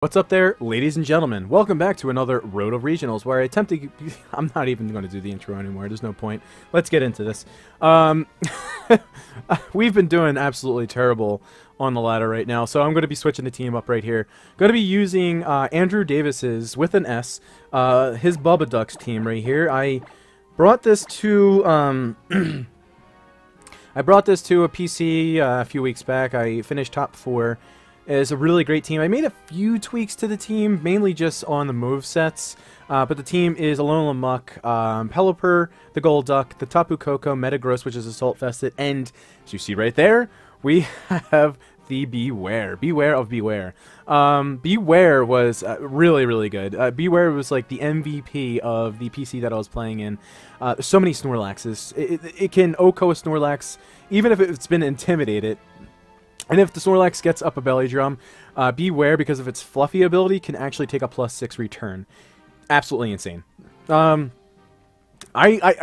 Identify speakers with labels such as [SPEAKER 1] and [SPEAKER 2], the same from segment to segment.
[SPEAKER 1] What's up there, ladies and gentlemen? Welcome back to another Road of Regionals, where I attempt to... I'm not even going to do the intro anymore. There's no point. Let's get into this. We've been doing absolutely terrible on the ladder right now, so I'm going to be switching the team up right here. Going to be using Andrew Davis's, with an S, his Bubbaducks team right here. I brought this to... I brought this to a PC a few weeks back. I finished top 4. It's a really great team. I made a few tweaks to the team, mainly just on the move sets. But the team is Alolan Muck, Pelipper, the Golduck, the Tapu Koko, Metagross, which is Assault Vested, and as you see right there, we have the Beware. Beware of Beware. Beware was really, really good. Beware was like the MVP of the PC that I was playing in. There's so many Snorlaxes. It can OHKO a Snorlax, even if it's been intimidated. And if the Snorlax gets up a belly drum, Beware, because of its fluffy ability, can actually take a +6 return. Absolutely insane. I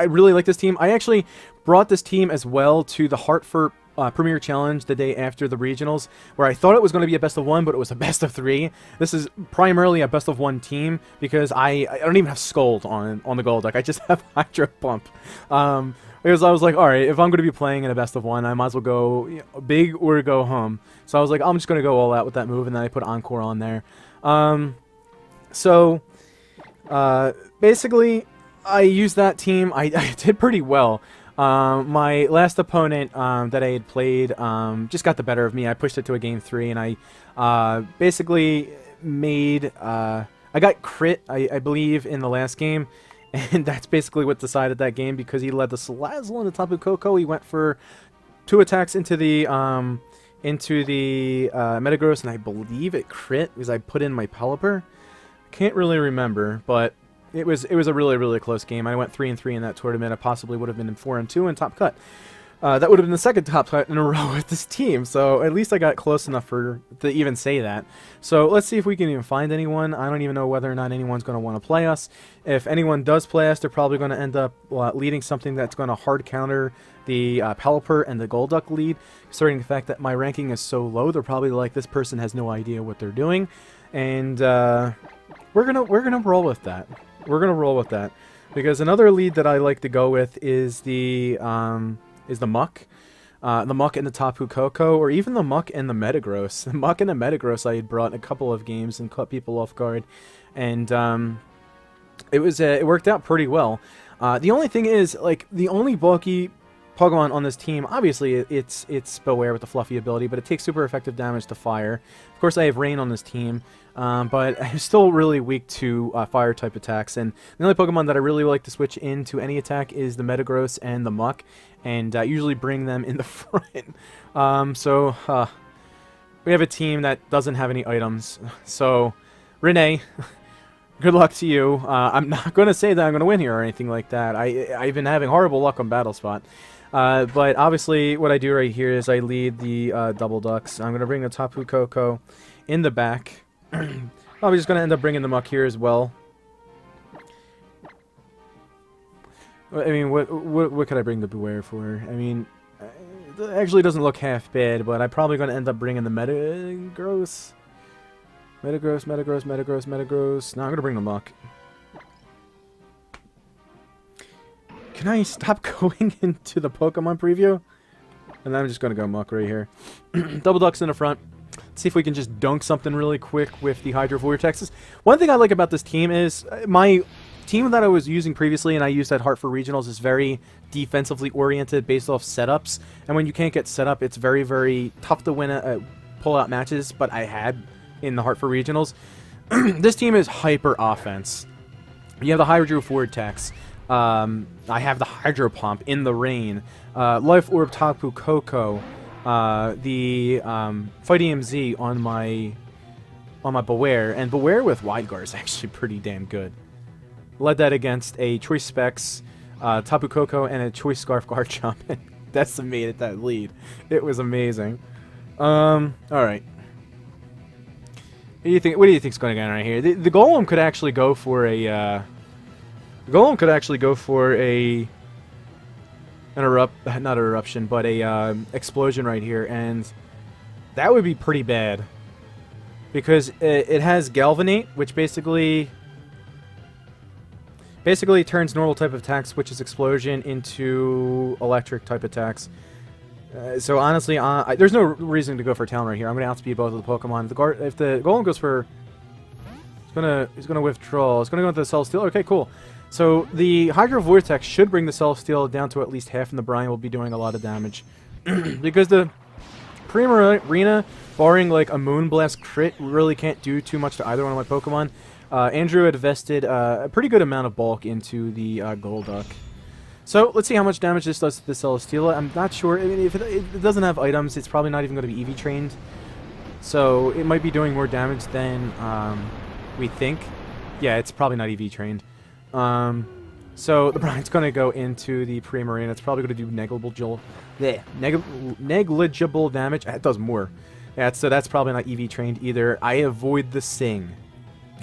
[SPEAKER 1] really like this team. I actually brought this team as well to the Hartford Premier Challenge the day after the regionals, where I thought it was going to be a best of 1, but it was a best of 3. This is primarily a best of 1 team because I don't even have Scold on the Golduck. I just have Hydro Pump. Because I was like, alright, if I'm going to be playing in a best of 1, I might as well go big or go home. So I was like, I'm just going to go all out with that move, and then I put Encore on there. Basically, I used that team. I did pretty well. My last opponent that I had played just got the better of me. I pushed it to a game 3, and I basically made... I got crit, I believe, in the last game. And that's basically what decided that game, because he led the Salazzle and the Tapu Koko. He went for 2 attacks into the Metagross, and I believe it crit because I put in my Pelipper. Can't really remember, but it was a really, really close game. I went 3-3 in that tournament. I possibly would have been in 4-2 in top cut. That would have been the second top cut in a row with this team, so at least I got close enough to even say that. So let's see if we can even find anyone. I don't even know whether or not anyone's going to want to play us. If anyone does play us, they're probably going to end up leading something that's going to hard counter the Pelipper and the Golduck lead, considering the fact that my ranking is so low. They're probably like, this person has no idea what they're doing, and we're gonna roll with that. We're gonna roll with that, because another lead that I like to go with is the Muck. The Muck and the Tapu Koko, or even the Muck and the Metagross. The Muck and the Metagross I had brought in a couple of games and caught people off guard, and it worked out pretty well. The only thing is, like, the only bulky Pokemon on this team, obviously it's Beware with the fluffy ability, but it takes super effective damage to fire. Of course, I have Rain on this team, but I'm still really weak to fire type attacks, and the only Pokemon that I really like to switch into any attack is the Metagross and the Muck, and usually bring them in the front. We have a team that doesn't have any items, so Renee, good luck to you. I'm not going to say that I'm going to win here or anything like that. I've been having horrible luck on Battle Spot. But obviously what I do right here is I lead the Double Ducks. I'm going to bring the Tapu Koko in the back. Probably just going to end up bringing the Muck here as well. I mean, what could I bring the Beware for? I mean, it actually doesn't look half bad, but I'm probably going to end up bringing the Metagross. Metagross. No, I'm going to bring the Muck. Can I stop going into the Pokemon preview? And I'm just going to go Muck right here. Double Ducks in the front. Let's see if we can just dunk something really quick with the Hydro Vortexes. One thing I like about this team is my team that I was using previously, and I used at Hartford Regionals, is very defensively oriented based off setups. And when you can't get set up, it's very, very tough to win pull-out matches, but I had in the Hartford Regionals. This team is hyper offense. You have the Hydro Vortex. I have the Hydro Pump in the rain, Life Orb Tapu Koko, the Fight EMZ on my Beware, and Beware with Wide Guard is actually pretty damn good. Led that against a Choice Specs, Tapu Koko, and a Choice Scarf Garchomp, and decimated that lead. It was amazing. Alright. What do you think's going on right here? The Golem could actually go for a not eruption, but a explosion right here, and that would be pretty bad. because it has Galvanate, which basically turns normal type of attacks, switches Explosion into electric type attacks. So honestly, there's no reason to go for Talon right here. I'm going to outspeed both of the Pokemon. If the Golem goes for... He's gonna withdraw. It's gonna go into the Celesteal. Okay, cool. So the Hydro Vortex should bring the Celesteal down to at least half, and the Brine will be doing a lot of damage. Because the Primarina, barring like a Moonblast crit, really can't do too much to either one of my Pokemon. Andrew had invested a pretty good amount of bulk into the Golduck. So let's see how much damage this does to the Celesteela. I'm not sure. I mean, if it doesn't have items, it's probably not even going to be EV trained. So it might be doing more damage than we think. Yeah, it's probably not EV trained. So the Brine's going to go into the Primarina. It's probably going to do negligible damage. It does more. Yeah, so that's probably not EV trained either. I avoid the Sing.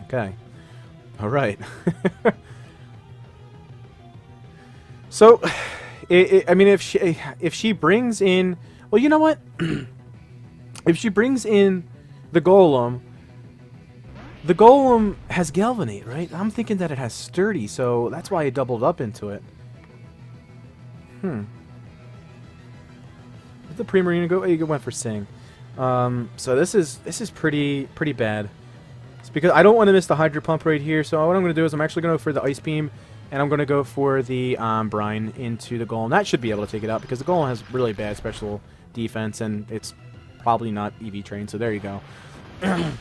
[SPEAKER 1] Okay. All right. So, I mean, if she brings in, well, you know what? If she brings in the Golem has Galvanate, right? I'm thinking that it has Sturdy, so that's why I doubled up into it. Did the Primarina go? You went for Sing. So this is pretty bad. It's because I don't want to miss the Hydro Pump right here. So what I'm going to do is I'm actually going to go for the Ice Beam, and I'm going to go for the Brine into the Golem. That should be able to take it out because the Golem has really bad special defense, and it's probably not EV trained. So there you go. The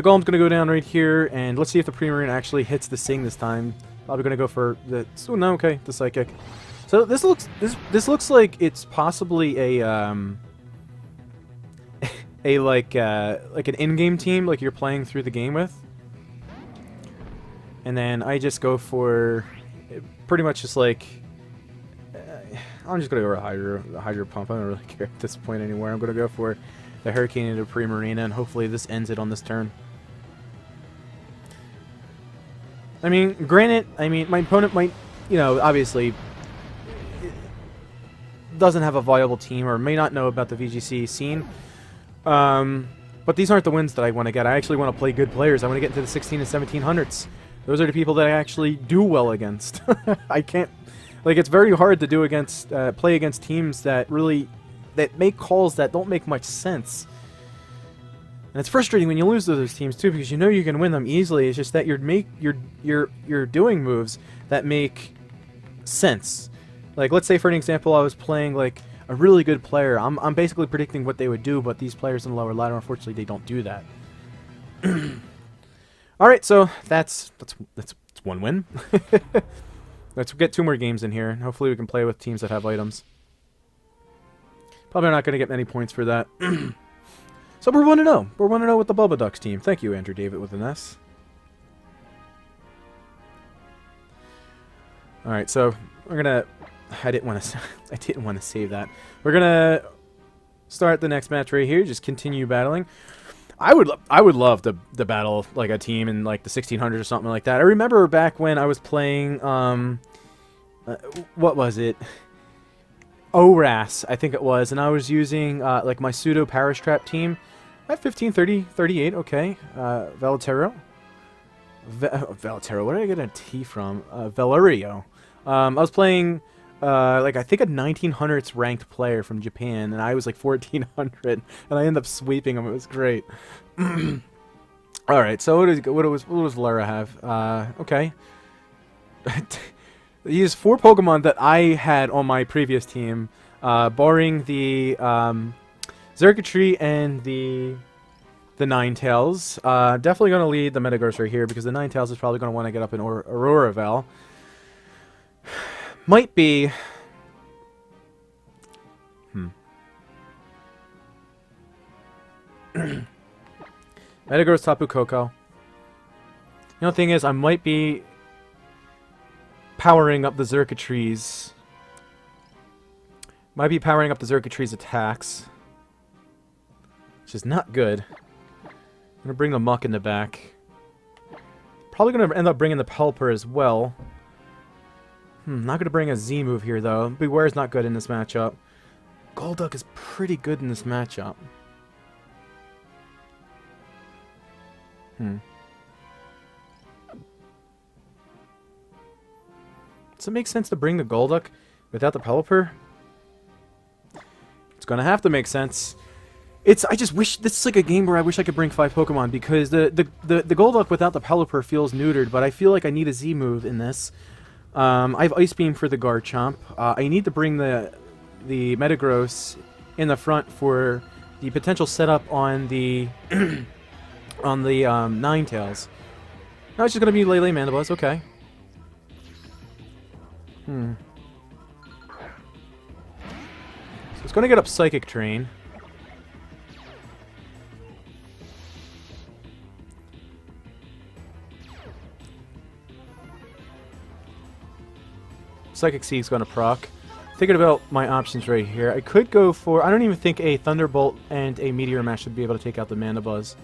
[SPEAKER 1] Golem's going to go down right here, and let's see if the Primarina actually hits the Sing this time. Probably going to go for the... Oh, no, okay, the Psychic. So this looks like it's possibly a like an in-game team, like you're playing through the game with. And then I just go for pretty much just like... I'm just going to go for the Hydro Pump. I don't really care at this point anymore. I'm going to go for the Hurricane into Primarina, and hopefully this ends it on this turn. I mean, granted, my opponent might, you know, obviously doesn't have a viable team or may not know about the VGC scene. But these aren't the wins that I want to get. I actually want to play good players. I want to get into the 16 and 1700s. Those are the people that I actually do well against. I can't... Like, it's very hard to do against, play against teams that make calls that don't make much sense. And it's frustrating when you lose to those teams too, because you know you can win them easily. It's just that you're doing moves that make sense. Like, let's say for an example, I was playing like a really good player. I'm basically predicting what they would do, but these players in the lower ladder, unfortunately, they don't do that. All right, so that's one win. Let's get 2 more games in here. Hopefully we can play with teams that have items. Probably not going to get many points for that. So we're 1-0. We're 1-0 with the Bubbaducks team. Thank you, Andrew David, with an S. All right, so we're gonna. I didn't want to save that. We're gonna start the next match right here. Just continue battling. I would love to battle like a team in like the 1600s or something like that. I remember back when I was playing. What was it? ORAS, I think it was, and I was using like my pseudo Parish Trap team. At 15, 30, 38, okay. Velatero. Velatero, where did I get a T from? Valerio. I was playing, like, I think a 1900s ranked player from Japan, and I was like 1400, and I ended up sweeping him. It was great. Alright, so what does Lara have? Okay. He has 4 Pokemon that I had on my previous team, barring the Xurkitree and the Ninetales. Definitely going to lead the Metagross right here because the Ninetales is probably going to want to get up in Auroravel. Might be... Metagross, Tapu Koko. The only thing is, I might be powering up the Xurkitree's... Might be powering up the Xurkitree's attacks. Which is not good. I'm going to bring the Muck in the back. Probably going to end up bringing the Pelipper as well. Not going to bring a Z move here, though. Beware is not good in this matchup. Golduck is pretty good in this matchup. Does it make sense to bring the Golduck without the Pelipper? It's gonna have to make sense. I just wish this is like a game where I wish I could bring 5 Pokemon, because the Golduck without the Pelipper feels neutered, but I feel like I need a Z move in this. I have Ice Beam for the Garchomp. I need to bring the Metagross in the front for the potential setup on the on the Ninetales. No, it's just gonna be Lele Mandibuzz. Okay. So it's gonna get up Psychic Train. Psychic Seed's gonna proc. Thinking about my options right here. I could go for... I don't even think a Thunderbolt and a Meteor Mash should be able to take out the Mandibuzz.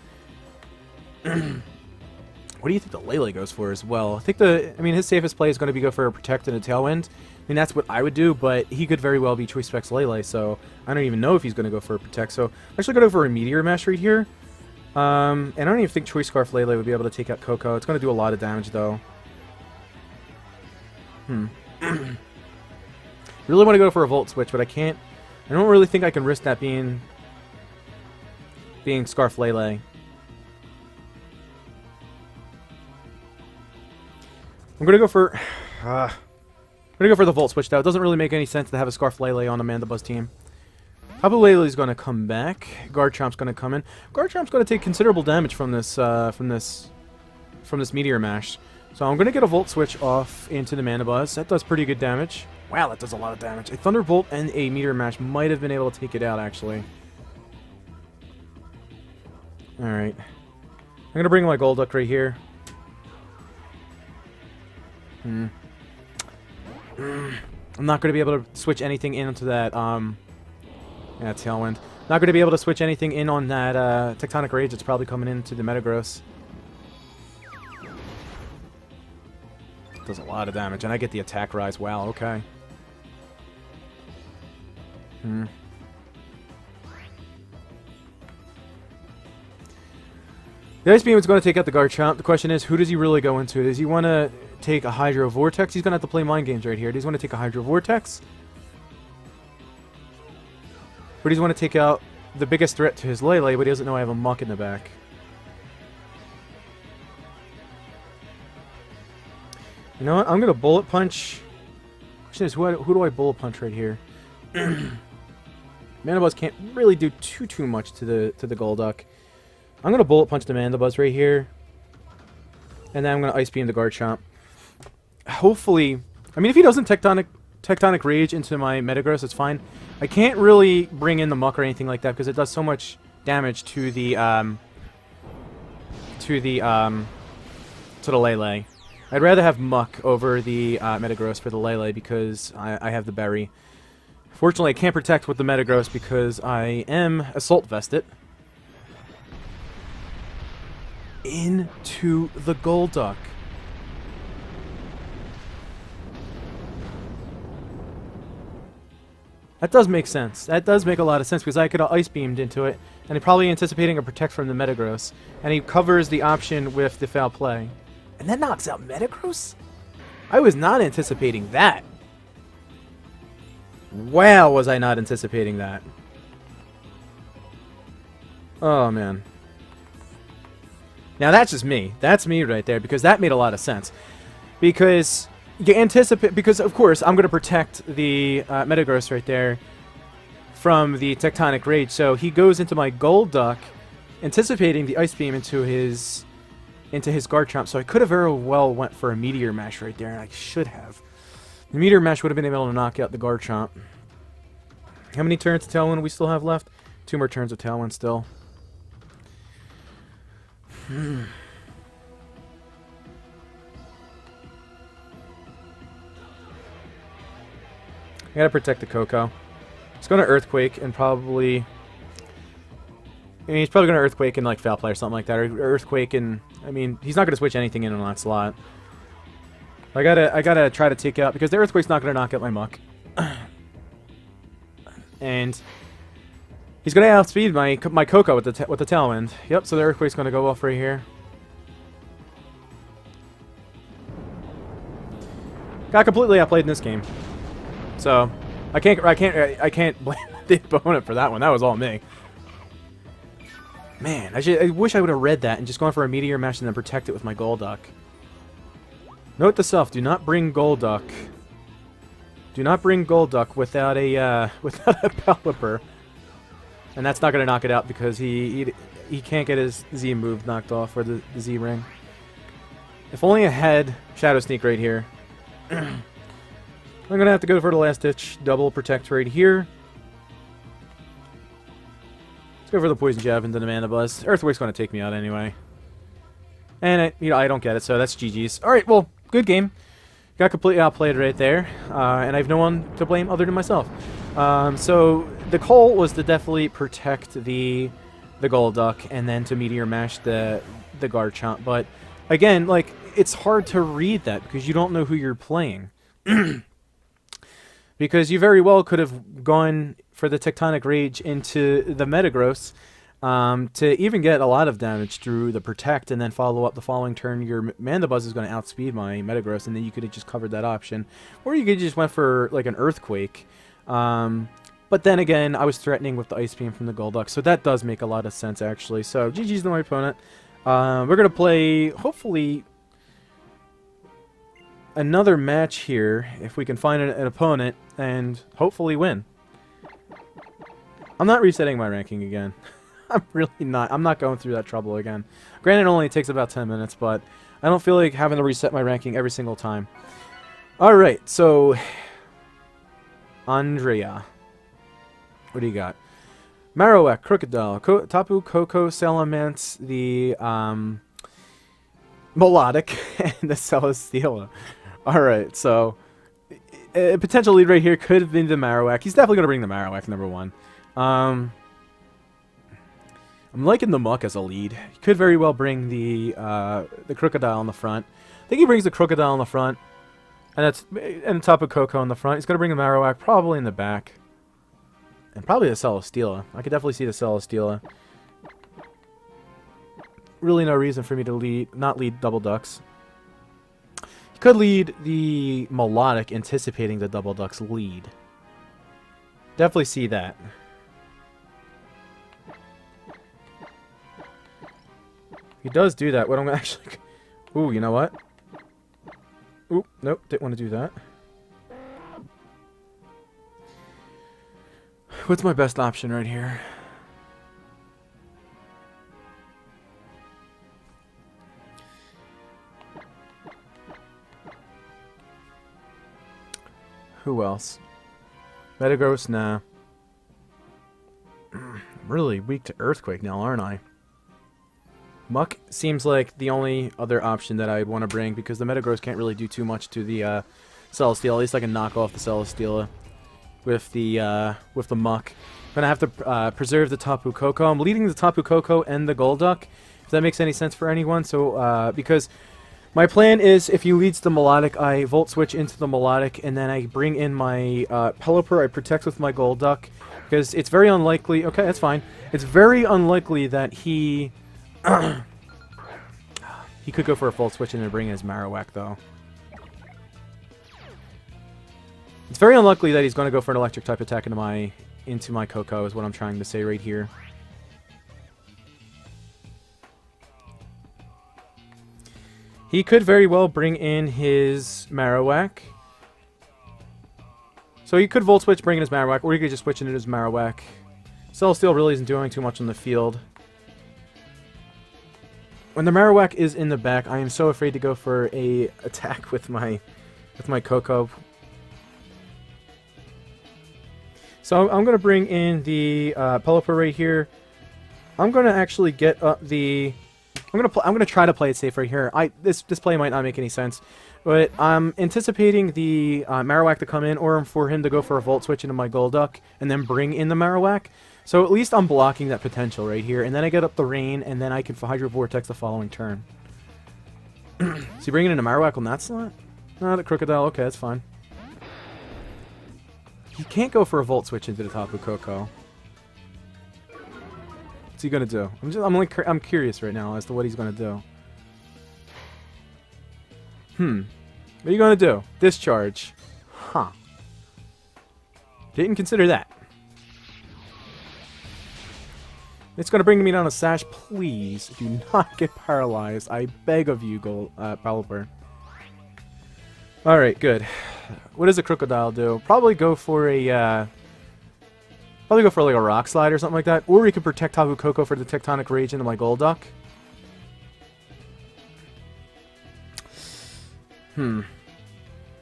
[SPEAKER 1] What do you think the Lele goes for as well? I think his safest play is going to be go for a Protect and a Tailwind. I mean, that's what I would do, but he could very well be Choice Specs Lele, so I don't even know if he's going to go for a Protect. So I'm actually going to go for a Meteor Mash right here. And I don't even think Choice Scarf Lele would be able to take out Coco. It's going to do a lot of damage, though. Really want to go for a Volt Switch, but I can't. I don't really think I can risk that being Scarf Lele. I'm gonna go for the Volt Switch though. It doesn't really make any sense to have a Scarf Lele on a Mandibuzz team. Hapu Lele's gonna come back. Garchomp's gonna come in. Garchomp's gonna take considerable damage from this Meteor Mash. So I'm gonna get a Volt Switch off into the Mandibuzz. That does pretty good damage. Wow, that does a lot of damage. A Thunderbolt and a Meteor Mash might have been able to take it out actually. All right, I'm gonna bring my Golduck right here. I'm not going to be able to switch anything into that, yeah, Tailwind. Not going to be able to switch anything in on that, Tectonic Rage. It's probably coming into the Metagross. Does a lot of damage, and I get the Attack Rise. Wow, okay. The Ice Beam is going to take out the Garchomp. The question is, who does he really go into? Does he want to take a Hydro Vortex? He's going to have to play Mind Games right here. Does he want to take a Hydro Vortex? Or does he want to take out the biggest threat to his Lele, but he doesn't know I have a Muck in the back? You know what? I'm going to Bullet Punch. Question is, who do I Bullet Punch right here? Mandibuzz can't really do too much to the Golduck. I'm going to Bullet Punch the Mandibuzz right here. And then I'm going to Ice Beam the Garchomp. Hopefully... I mean, if he doesn't Tectonic Rage into my Metagross, it's fine. I can't really bring in the Muck or anything like that because it does so much damage to the Lele. I'd rather have Muck over the Metagross for the Lele because I have the Berry. Fortunately, I can't protect with the Metagross because I am Assault Vested. Into the Golduck. That does make sense. That does make a lot of sense because I could have Ice Beamed into it, and he's probably anticipating a Protect from the Metagross, and he covers the option with the Foul Play. And that knocks out Metagross? I was not anticipating that. Wow, was I not anticipating that. Oh, man. Now, that's just me. That's me right there, because that made a lot of sense. Because you anticipate... Because, of course, I'm going to protect the Metagross right there from the Tectonic Rage. So he goes into my Golduck, anticipating the Ice Beam into his Garchomp. So I could have very well went for a Meteor Mash right there, and I should have. The Meteor Mash would have been able to knock out the Garchomp. How many turns of Tailwind we still have left? 2 more turns of Tailwind still. I gotta protect the Coco. He's gonna Earthquake and probably... I mean, he's probably gonna Earthquake and like Foul Play or something like that. Or Earthquake and... I mean, he's not gonna switch anything in on that slot. I gotta try to take out... Because the Earthquake's not gonna knock out my Muck. And... he's gonna outspeed my Coco with the Tailwind. Yep, so the Earthquake's gonna go off right here. got completely outplayed in this game. So I can't blame the opponent for that one. That was all me. Man, I wish I would have read that and just gone for a meteor mash and then protect it with my Golduck. Note to self: do not bring Golduck. Do not bring Golduck without a without a Pelipper. And that's not going to knock it out because he can't get his Z move knocked off, or the Z ring. If only I had Shadow Sneak right here. I'm going to have to go for the last ditch double protect right here. Let's go for the Poison Jab into the Mana Buzz. Earthquake's going to take me out anyway. And I don't get it, so that's GG's. Alright, well, good game. Got completely outplayed right there, and I have no one to blame other than myself. So the goal was to definitely protect the Golduck and then to Meteor Mash the Garchomp. But again, like, it's hard to read that because you don't know who you're playing. Because you very well could have gone for the Tectonic Rage into the Metagross to even get a lot of damage through the Protect, and then follow up the following turn. Your Mandibuzz is going to outspeed my Metagross, and then you could have just covered that option. Or you could just went for like an Earthquake. But then again, I was threatening with the Ice Beam from the Golduck, so that does make a lot of sense actually. So GG's to my opponent. We're going to play, hopefully, another match here, if we can find an opponent, and hopefully win. I'm not resetting my ranking again. I'm really not. I'm not going through that trouble again. Granted, it only takes about 10 minutes, but I don't feel like having to reset my ranking every single time. Alright, so Andrea. What do you got? Marowak, Crocodile, Tapu Koko, Salamence, the Melodic, and the Celesteela. Alright, so a potential lead right here could have been the Marowak. He's definitely going to bring the Marowak, number one. I'm liking the Muck as a lead. He could very well bring the Crocodile on the front. I think he brings the Crocodile on the front, and Tapu Koko on the front. He's going to bring the Marowak probably in the back. And probably the Celesteela. I could definitely see the Celesteela. Really no reason for me to not lead Double Ducks. He could lead the Melodic, anticipating the Double Ducks lead. Definitely see that. He does do that. What I'm actually... Ooh, you know what? Ooh, nope, didn't want to do that. What's my best option right here? Who else? Metagross? Nah. I'm really weak to Earthquake now, aren't I? Muck seems like the only other option that I'd want to bring, because the Metagross can't really do too much to the Celesteela. At least I can knock off the Celesteela with the Muck. I'm gonna have to preserve the Tapu Koko. I'm leading the Tapu Koko and the Golduck, if that makes any sense for anyone. So because my plan is, if he leads the Melodic, I Volt Switch into the Melodic, and then I bring in my Pelipper. I protect with my Golduck, because it's very unlikely. Okay, that's fine. It's very unlikely that he he could go for a Volt Switch and then bring in his Marowak, though. It's very unlikely that he's going to go for an electric type attack into my Koko, is what I'm trying to say right here. He could very well bring in his Marowak. So he could Volt Switch, bring in his Marowak, or he could just switch into his Marowak. Celesteela really isn't doing too much on the field. When the Marowak is in the back, I am so afraid to go for a attack with my Koko. So I'm going to bring in the Pelipper right here. I'm going to actually get up the... I'm going to try to play it safe right here. This play might not make any sense, but I'm anticipating the Marowak to come in, or for him to go for a Volt Switch into my Golduck and then bring in the Marowak. So at least I'm blocking that potential right here, and then I get up the Rain, and then I can Hydro Vortex the following turn. Is he bringing in a Marowak on that slot? No, the Crocodile. Okay, that's fine. He can't go for a Volt Switch into the Tapu Koko. What's he gonna do? I'm curious right now as to what he's gonna do. What are you going to do? Discharge. Huh. Didn't consider that. It's going to bring me down a sash. Please do not get paralyzed. I beg of you, Pelipper. Alright, good. What does a Crocodile do? Probably go for a, like a Rock Slide or something like that. Or we could protect Tapu Koko for the Tectonic Rage into my Golduck.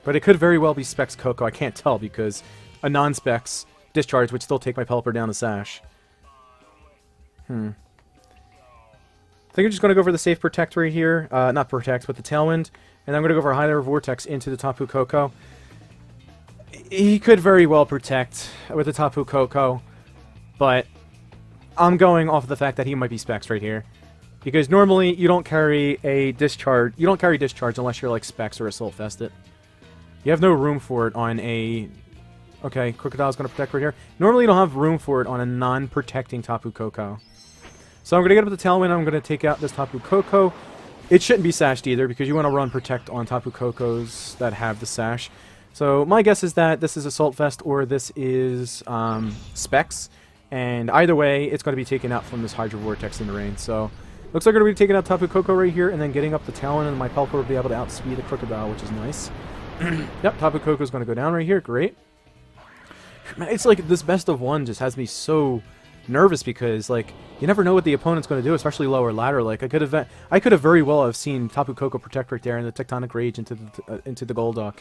[SPEAKER 1] But it could very well be Specs Koko. I can't tell because a non-Specs Discharge would still take my Pelipper down the sash. I think I'm just going to go for the safe Protect right here. Not Protect, but the Tailwind. And I'm going to go for a High Level Vortex into the Tapu Koko. He could very well Protect with the Tapu Koko, but I'm going off of the fact that he might be Specs right here. Because normally you don't carry a Discharge. You don't carry Discharge unless you're like Specs or Assault Fested. You have no room for it on a... Okay, Crocodile's going to Protect right here. Normally you don't have room for it on a non-protecting Tapu Koko. So I'm going to get up the Tailwind, I'm going to take out this Tapu Koko. It shouldn't be sashed either, because you want to run Protect on Tapu Kokos that have the sash. So my guess is that this is Assault Vest or this is Specs. And either way, it's going to be taken out from this Hydro Vortex in the rain. So looks like we're going to be taking out Tapu Koko right here, and then getting up the Tailwind, and my Pelipper will be able to outspeed the Crocodile, which is nice. Yep, Tapu Koko is going to go down right here. Great. Man, it's like this best of one just has me so nervous because, like, you never know what the opponent's going to do, especially lower ladder. Like, I could have very well have seen Tapu Koko Protect right there and the Tectonic Rage into the Golduck.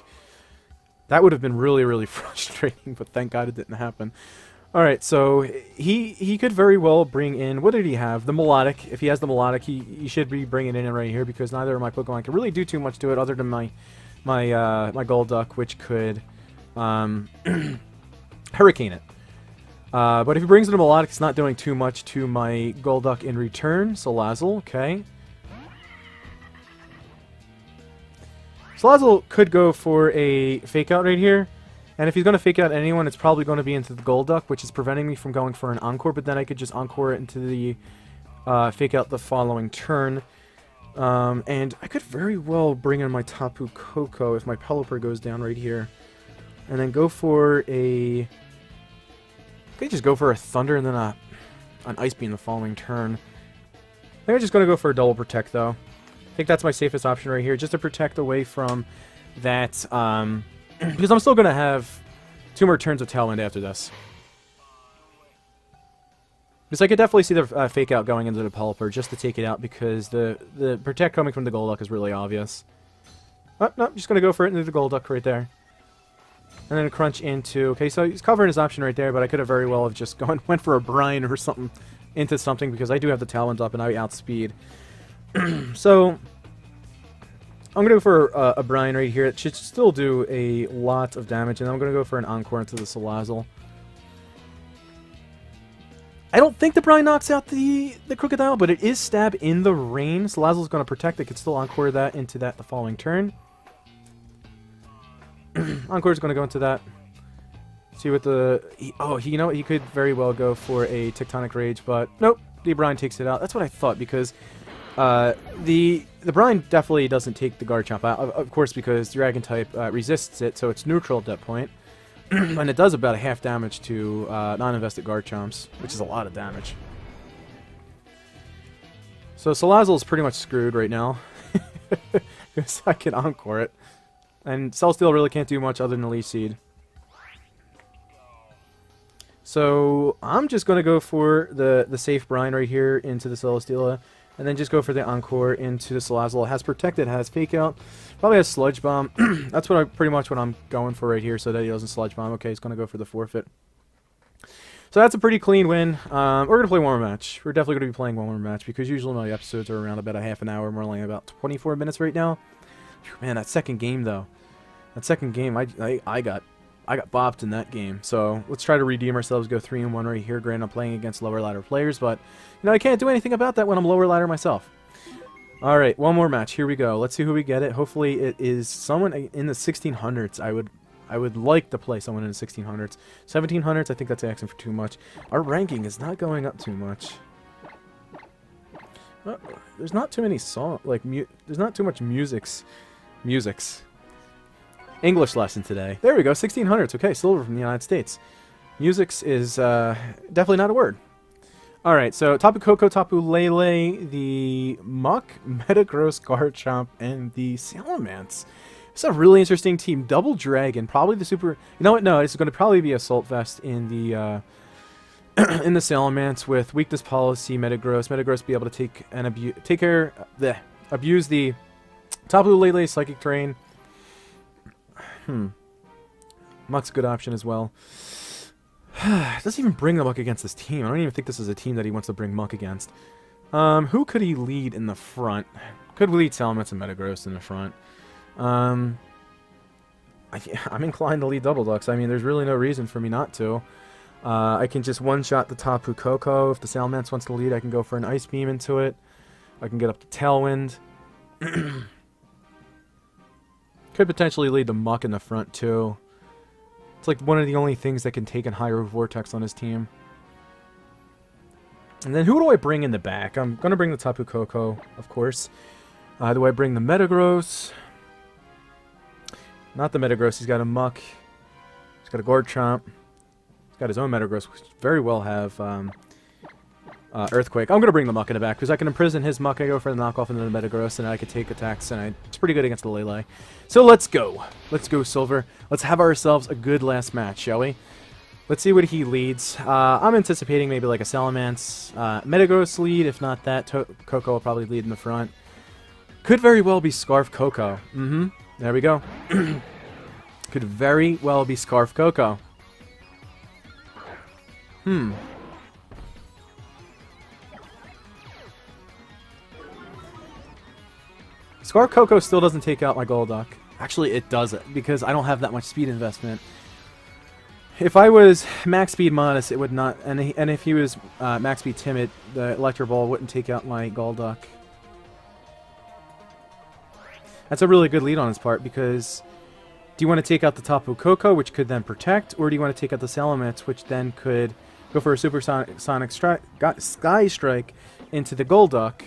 [SPEAKER 1] That would have been really, really frustrating, but thank God it didn't happen. Alright, so he could very well bring in... What did he have? The Melodic. If he has the Melodic, he should be bringing it in right here because neither of my Pokemon can really do too much to it other than my Golduck, which could Hurricane it. But if he brings in a Melodic, it's not doing too much to my Golduck in return. Salazzle, okay. Salazzle could go for a Fake Out right here. And if he's going to Fake Out anyone, it's probably going to be into the Golduck, which is preventing me from going for an Encore. But then I could just Encore it into the Fake Out the following turn. And I could very well bring in my Tapu Koko if my Pelipper goes down right here. And then go for a... I could just go for a Thunder and then an Ice Beam the following turn. I think I'm just going to go for a Double Protect, though. I think that's my safest option right here, just to protect away from that, because I'm still going to have 2 more turns of Tailwind after this. Because I could definitely see the Fake Out going into the Pelipper just to take it out, because the Protect coming from the Golduck is really obvious. Oh, no, just going to go for it into the Golduck right there. And then crunch into... Okay, so he's covering his option right there, but I could have very well have just went for a Brine or something into something, because I do have the Talons up and I outspeed. So, I'm going to go for a Brine right here. It should still do a lot of damage, and I'm going to go for an Encore into the Salazzle. I don't think the Brine knocks out the Crocodile, but it is Stab in the rain. Salazzle's going to protect. It could still Encore that into that the following turn. Encore's going to go into that. See what the... you know what? He could very well go for a Tectonic Rage, but nope. The Brine takes it out. That's what I thought, because the Brine definitely doesn't take the Garchomp out, of course, because Dragon type resists it, so it's neutral at that point. And it does about a half damage to non-invested Garchomps, which is a lot of damage. So Salazzle is pretty much screwed right now, because I can Encore it. And Celesteal really can't do much other than Leaf Seed. So I'm just going to go for the safe Brine right here into the Celesteela. And then just go for the Encore into the Salazzle. It has Protect, it has Fake Out. Probably has Sludge Bomb. That's pretty much what I'm going for right here, so that he doesn't Sludge Bomb. Okay, he's going to go for the Forfeit. So that's a pretty clean win. We're going to play one more match. We're definitely going to be playing one more match, because usually my episodes are around about a half an hour. We're only about 24 minutes right now. Man, that second game, though. That second game, I got bopped in that game. So let's try to redeem ourselves, go 3-1 right here. Granted, I'm playing against lower ladder players, but you know, I can't do anything about that when I'm lower ladder myself. All right, one more match. Here we go. Let's see who we get it. Hopefully, it is someone in the 1600s. I would like to play someone in the 1600s. 1700s, I think that's asking for too much. Our ranking is not going up too much. Well, there's not too many songs. There's not too much musics. English lesson today. There we go, 1600s. Okay, silver from the United States. Musics is definitely not a word. Alright, so Tapu Koko, Tapu Lele, the Muck, Metagross, Garchomp, and the Salamence. It's a really interesting team. Double Dragon, probably the super... You know what? No, it's going to probably be Assault Vest in the in the Salamence with Weakness Policy, Metagross. Metagross be able to abuse the Tapu Lele Psychic Terrain. Muck's a good option as well. It doesn't even bring the Muck against this team. I don't even think this is a team that he wants to bring Muck against. Who could he lead in the front? Could lead Salamence and Metagross in the front. I'm inclined to lead Bubbaducks. I mean, there's really no reason for me not to. I can just one-shot the Tapu Koko. If the Salamence wants to lead, I can go for an Ice Beam into it. I can get up to Tailwind. Could potentially lead the Muck in the front, too. It's like one of the only things that can take a higher Vortex on his team. And then who do I bring in the back? I'm going to bring the Tapu Koko, of course. Do I bring the Metagross? Not the Metagross. He's got a Muck. He's got a Garchomp. He's got his own Metagross, which very well have Earthquake. I'm going to bring the Muck in the back, because I can imprison his Muck. I go for the knockoff and then the Metagross, and I can take attacks, and it's pretty good against the Lele. So let's go. Let's go, Silver. Let's have ourselves a good last match, shall we? Let's see what he leads. I'm anticipating maybe like a Salamence, Metagross lead. If not that, Koko will probably lead in the front. Could very well be Scarf Koko. There we go. Could very well be Scarf Koko. Scarf Koko still doesn't take out my Golduck. Actually, it doesn't, because I don't have that much speed investment. If I was max speed Modest, it would not, and if he was max speed Timid, the Electro Ball wouldn't take out my Golduck. That's a really good lead on his part, because do you want to take out the Tapu Koko, which could then protect, or do you want to take out the Salamence, which then could go for a Supersonic Sky Strike into the Golduck?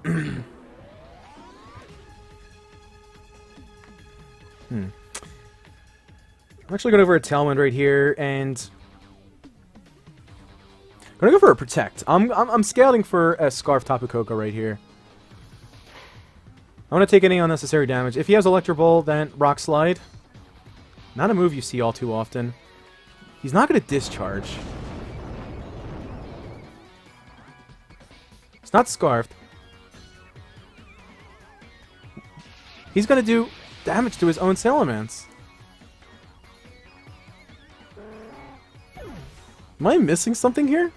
[SPEAKER 1] I'm actually going to go for a Tailwind right here, and I'm going to go for a Protect. I'm scouting for a Scarf Tapu Koko right here. I want to take any unnecessary damage. If he has Electro Ball, then Rock Slide. Not a move you see all too often. He's not going to Discharge. It's not Scarfed. He's going to do damage to his own Salamence. Am I missing something here?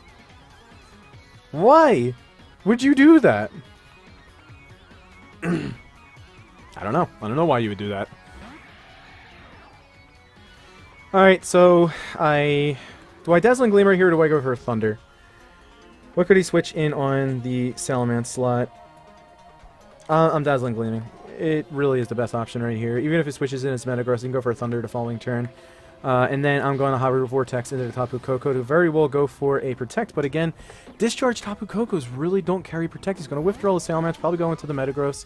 [SPEAKER 1] Why would you do that? I don't know. I don't know why you would do that. Alright, so do I Dazzling Gleam right here, or do I go for Thunder? What could he switch in on the Salamence slot? I'm Dazzling Gleaming. It really is the best option right here. Even if it switches in its Metagross, you can go for a Thunder the following turn. And then I'm going to Hyrule Vortex into the Tapu Koko to very well go for a Protect. But again, Discharge Tapu Kokos really don't carry Protect. He's going to withdraw the Salamence, probably go into the Metagross.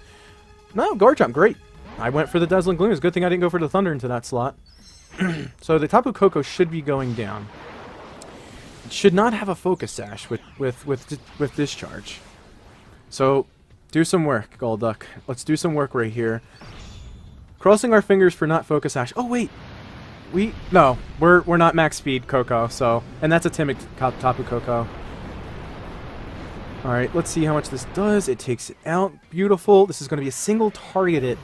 [SPEAKER 1] No, Garchomp, great. I went for the Dazzling Gleam. It's a good thing I didn't go for the Thunder into that slot. So the Tapu Koko should be going down. It should not have a Focus Sash with Discharge. So do some work, Golduck. Let's do some work right here. Crossing our fingers for not Focus Sash. Oh wait, no, we're not max speed Koko. So, and that's a timid Tapu Koko. All right, let's see how much this does. It takes it out. Beautiful. This is going to be a single targeted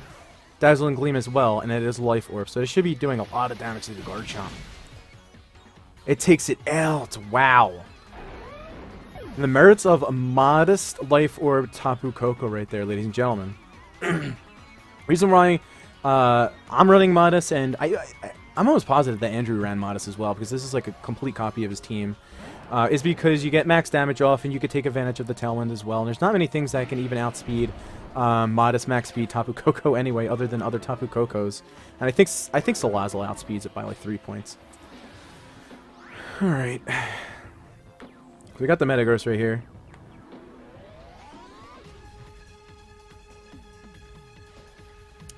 [SPEAKER 1] Dazzling Gleam as well, and it is Life Orb, so it should be doing a lot of damage to the Garchomp. It takes it out. Wow. And the merits of a modest Life Orb Tapu Koko right there, ladies and gentlemen. Reason why I'm running Modest, and I'm almost positive that Andrew ran Modest as well, because this is like a complete copy of his team, is because you get max damage off, and you could take advantage of the Tailwind as well. And there's not many things that can even outspeed Modest max speed Tapu Koko anyway, other than other Tapu Kokos. And I think Salazzle outspeeds it by like 3 points. All right. We got the Metagross right here.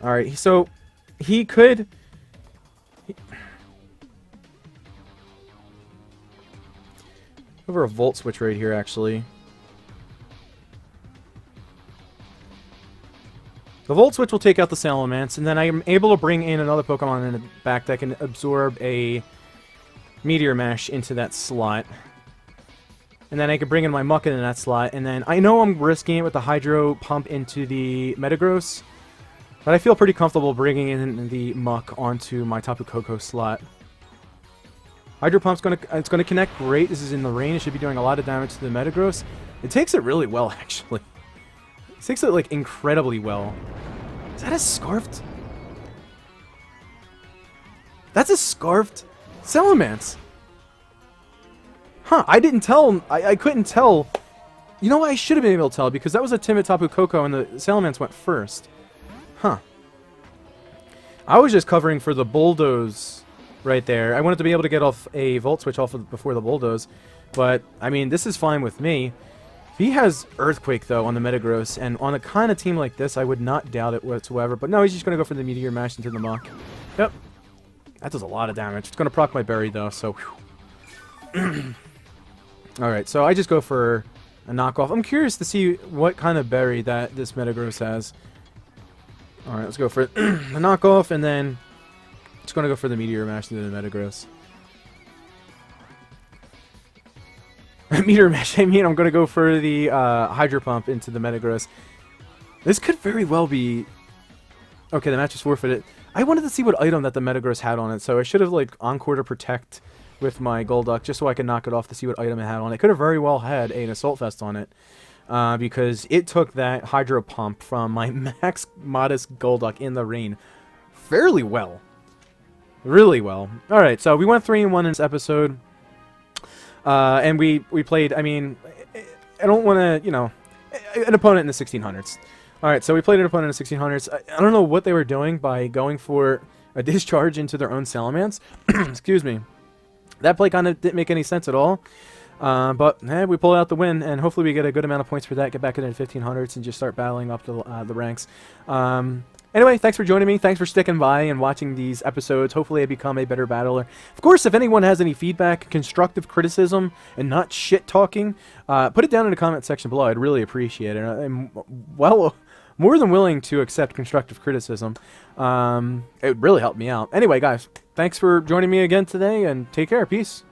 [SPEAKER 1] Alright, so he could... Over a Volt Switch right here, actually. The Volt Switch will take out the Salamence, and then I'm able to bring in another Pokemon in the back that can absorb a Meteor Mash into that slot. And then I can bring in my Muck in that slot, and then I know I'm risking it with the Hydro Pump into the Metagross, but I feel pretty comfortable bringing in the Muck onto my Tapu Koko slot. Hydro Pump's gonna connect great. This is in the rain. It should be doing a lot of damage to the Metagross. It takes it really well, actually. It takes it, like, incredibly well. Is that a Scarfed? That's a Scarfed Salamence. Huh, I didn't tell. I couldn't tell. You know what? I should have been able to tell, because that was a timid Tapu Koko and the Salamence went first. Huh. I was just covering for the Bulldoze right there. I wanted to be able to get off a Volt Switch off of before the Bulldoze. But, I mean, this is fine with me. He has Earthquake, though, on the Metagross, and on a kind of team like this, I would not doubt it whatsoever. But no, he's just going to go for the Meteor Mash into the Muck. Yep. That does a lot of damage. It's going to proc my Berry, though, so... Alright, so I just go for a knockoff. I'm curious to see what kind of Berry that this Metagross has. Alright, let's go for the knockoff, and then... Just going to go for the Meteor Mash into the Metagross. Meteor Mash, I mean, I'm going to go for the Hydro Pump into the Metagross. This could very well be... Okay, the match is forfeited. I wanted to see what item that the Metagross had on it, so I should have, like, Encore to protect with my Golduck, just so I could knock it off to see what item it had on it. It could have very well had an Assault Vest on it, because it took that Hydro Pump from my Max Modest Golduck in the rain fairly well. Really well. Alright, so we went 3-1 in this episode. And we played, I mean, I don't want to, you know, an opponent in the 1600s. Alright, so we played an opponent in the 1600s. I don't know what they were doing by going for a discharge into their own Salamence. Excuse me. That play kind of didn't make any sense at all. But, we pulled out the win, and hopefully we get a good amount of points for that, get back into the 1500s, and just start battling up the ranks. Anyway, thanks for joining me. Thanks for sticking by and watching these episodes. Hopefully I become a better battler. Of course, if anyone has any feedback, constructive criticism, and not shit-talking, put it down in the comment section below. I'd really appreciate it. I'm, well, more than willing to accept constructive criticism. It would really help me out. Anyway, guys, thanks for joining me again today, and take care. Peace.